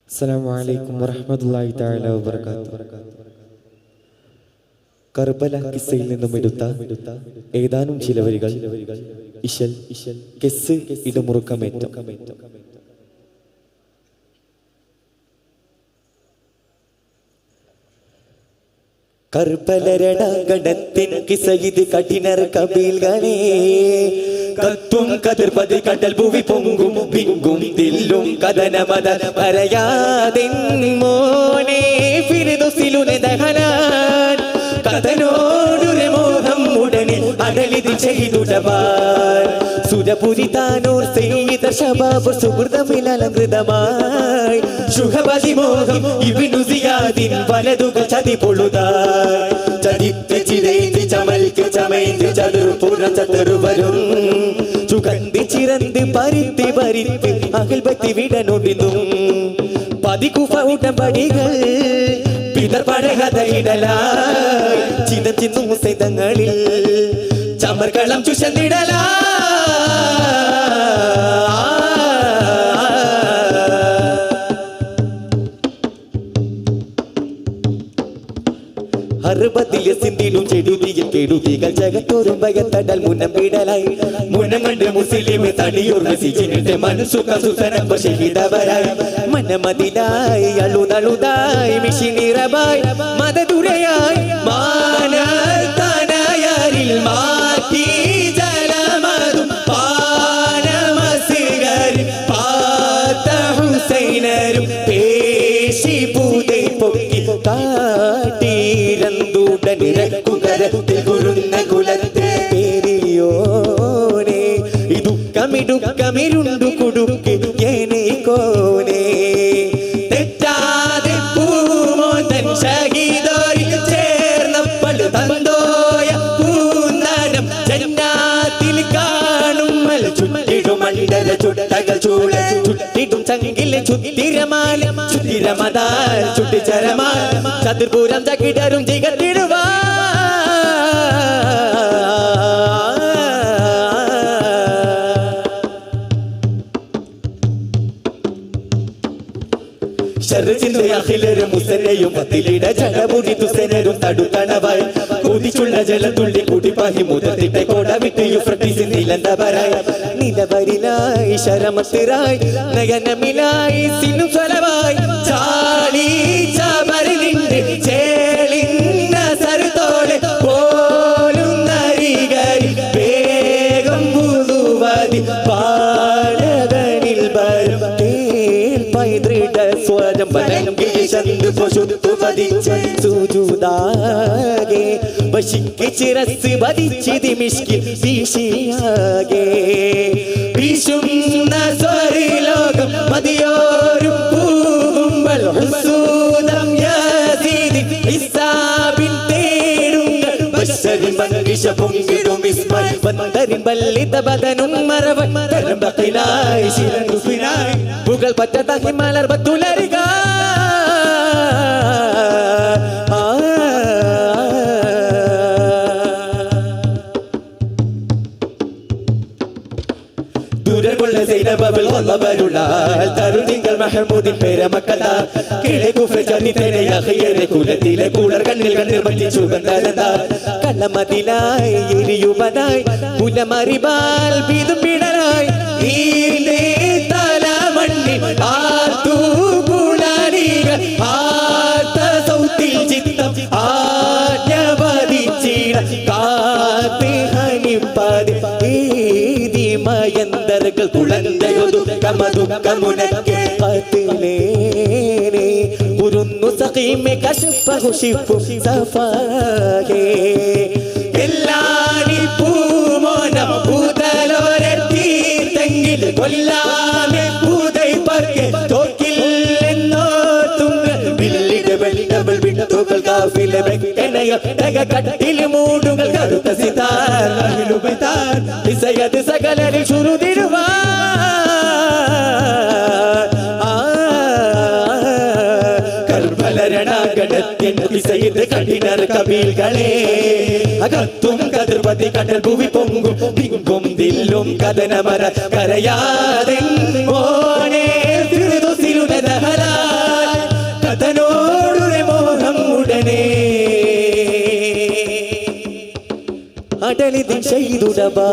അസ്സലാമു അലൈക്കും വറഹ്മത്തുള്ളാഹി തആല വബറകാതുഹു. കർബല കിസ്സയിൽ നിന്നും എടുത്ത ഏതാനും ചില വരികൾ. ഇശൽ കെസ് ഇടമുറുക്കമേറ്റം. കർബലരണഗണത്തിൻ കിസയിത് കഠിനർ കബീൽകളെ കത്തും കതിർപതി കടൽ ഭൂവി പൊങ്കും വിങ്കും തില്ലും കഥനമത പറയാതെ മോനെ ഫിർദൗസിലുനെ ദഹനാൻ കഥനോടുരെ മോഹം ഉടനെ അടലിത് ചെയ്തുടവാൻ സുരപുരി താനൂർ സെയ്ത ശബാബ് സുഹൃതമിലലങ്കൃതമായി ശുഭപതി മോഹം ഇബ്നു സിയാദിൻ വലതുകൾ ചതി പൊളുതായി ചതിത്ത് ചിരൈത്ത് ചമൽക്ക് ചമൈത്ത് ചതുർപുറ ചതുർവരും ചുകന്തി ചിരന്ത് പരിത്ത് പരിത്ത് അകൽപത്തി വിടനൊടിന്നും പതികുഫ ഉടമ്പടികൾ പിതർ പഴകഥയിടലായി ചിതം ചിന്നും സൈതങ്ങളിൽ ചമർക്കളം ചുഷന്നിടലാ അറുപതിലെ സിന്ധിലും ചെടുതിയിൽ കെടുതികൾ ജഗത്തോറും ഭയത്തടൽ മുനം പിടലായി മുനം കണ്ട് മുസ്ലിം തടിയൂർ നസിച്ചിട്ട് മനസ്സുക സുസനം ഷഹീദവരായി മനമതിലായി അളുതളുതായി മിഷിനിറവായി മതദുരയായി മാനത്തനയാരിൽ മാറ്റി ജലമതും പാനമസികരും പാത്ത ഹുസൈനരും പേശി പൂതൈ പൊക്കി കാട്ടിരന്തുടനിരക്കുകരത്തിൽ കുരുന്ന കുലത്തെ പേരിയോനെ ഇതുക്കമിടുക്കമിരുണ്ടു കുടുക്കി ഏനേക്കോനെ തെറ്റാതെ പൂമോൻ ഷഹീദോരി ചേർന്നപ്പോൾ തന്തോയ പൂന്തരം ജന്നാത്തിൽ കാണുമ്മൽ ചുറ്റിടും മണ്ഡല ചുട്ടകൾ ചൂട ചുറ്റിടും ചങ്കിലെ ചുത്തിരമാല ചുത്തിരമതാൽ ചുട്ടിച്ചരമാൽ ചതുർപൂരം ചകിടരും തികത്തിടുവാ മുസനയും പത്തിലിട ജലമുടി തുസനരും തടുത്തണവായി കുതിച്ചുള്ള ജലത്തുള്ളി കൂട്ടിപ്പാഹി മുതത്തിട്ട കോട വിട്ട് യുഫ്രട്ടീസ് നിലന്തവരായി നിലവരിലായി ശരമത്തിറായി നയനമിലായി സിനും സ്വലവായി ചാളി ചാമരിലിന്റെ ചേളിന്ന സരുത്തോടെ പോലും നരികരി വേഗം മുതുവതി പാലകനിൽ വരും തേൽ പൈതൃട സ്വരം വനം കേശന്ത് പൊശുത്തു പതിച്ച് സുജൂദാകെ വശിക്ക് ചിരസ് വധിച്ച് ദിമിഷ്കിൽ വീശിയാകെ വീശുന്ന സ്വരിലോകം മതിയോരും പൂകുമ്പൽ ഹുസൂദം യാസീദി ഇസാബിൻ തേടുങ്ങൾ ബശരിൻ മൻകിഷ പൊങ്കിടും ഇസ്മൽ വന്തരിൻ ബല്ലിത ബദനും മറവൻ തരംബക്കിലായി ശിരനുഫിനായി പുകൾ പറ്റത ഹിമലർ ബത്തുലരിക തരുണികൾ മഹമൂദിൻ പേരമക്കള കിളെ കുലത്തിലെ കൂളർ കണ്ണിൽ കണ്ണിൽ പറ്റി സുഗന്ധ കള്ളമതിലായി എരിയുമനായി കുലമറിവാൽ വീതും പിടലായി നീലേ തല മണ്ണിൽ ആർത്തു കുളാനികൾ ആർത്ത സൗത്തിൽ ചിത്തം ആജ്ഞപതിച്ചിട കാത്തി ഹനിപ്പതി മയന്തരകൾ കുളന്തയൊതു കമതുക്കമുനക്കെ പത്തിലേനെ ഉരുന്നു സഖീമെ കശപ്പഹു ശിപ്പു സഫാകെ എല്ലാനി പൂമോനം പൂതലോരത്തീർത്തെങ്കിൽ കൊല്ലാമെ പൂതൈ പർക്കെ തോക്കില്ലെന്നോ തുങ്ക വില്ലിട വെല്ലിടവൾ വിട്ടതുകൾ കാഫില വെക്കണയോ നഗ കട്ടിൽ മൂടുകൾ കറുത്ത സിതാർ അഹിലുബൈതാർ ഇസയത് സകലരിൽ ചുരുതിരുവാ കർബലരണഗണത്തിൻ കിസയിത് കഠിനർ കബീൽകളെ അകത്തും കതിർപതി കടൽ ഭൂവി പൊങ്കും വിങ്കും ദില്ലും കഥനമര കരയാതെ മോനെ ഫിർദൗസിലുനെ ദഹലാ അടലിതിൻ ചെയ്തുടബാ